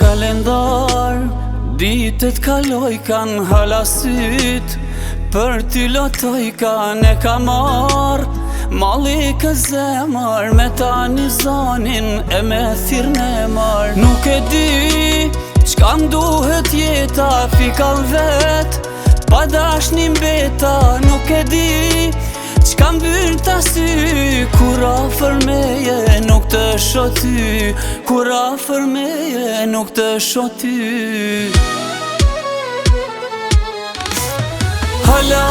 kalendar, ditët kaloj kan halasyt, për ty lotoj kan e ka marr, malli kë zemër me ta një zonin e me thirrën e marr. Nuk e di çka m'duhet jeta, fikall vet, pa dashni mbeta. Nuk e di çka m'byll ta sy, kur afër meje nuk të shoh ty, kur afër meje nuk të shoh ty. Hala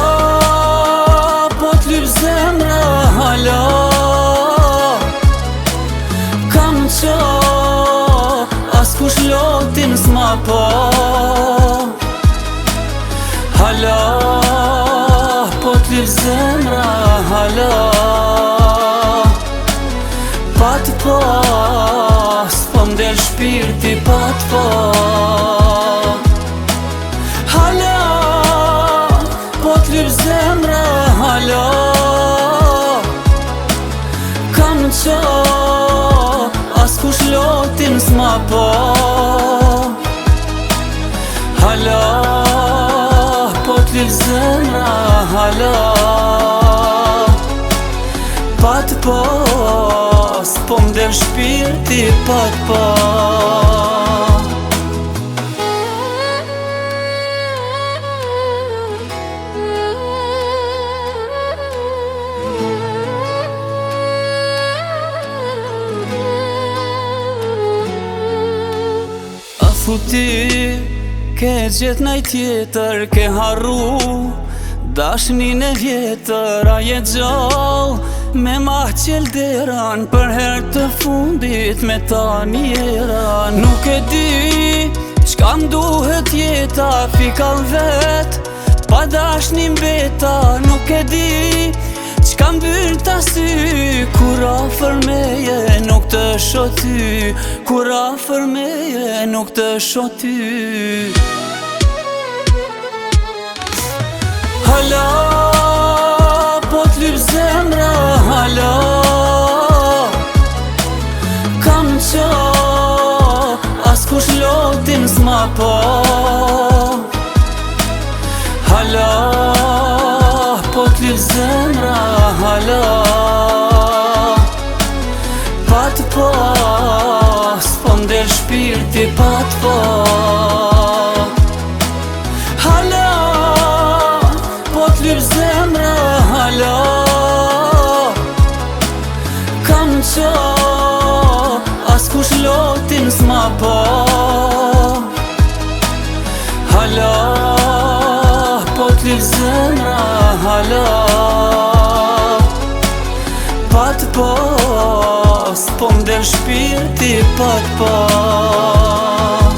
po t'lyp zemra, hala kam qa, askush lotin s'ma po. Hala po t'lyp zemra, hala pa t'pas, po m'del shpirti pa t'pas. Hala po t'lyp zemra, hala kam qa, askush lotin s'ma po. Hala po t'lyp zemra, hala pa t'pas, po m'del shpirti pa t'pas. Ti ke gjet naj tjetër, ke harru dashnin e vjetër. A je gjall me ma qel deran, për her të fundit me ta njera. Nuk e di çka m'duhet jeta, fikall vet, pa dashni mbeta. Nuk e di çka m'byll ta sy, kur afër meje nuk të shoh ty, kur afër meje nuk të shoh ty. Hala po t'lyp zemra, hala kam qa, askush lotin s'ma po. Hala po t'lyp zemra, hala pa t'pas, po m'del shpirti pa t'pas. Hala po t'lyp zemra, hala kam qa, askush lotin s'ma po. Hala po t'lyp zemra, hala pa t'pas, po m'del shpirti pa t'pas.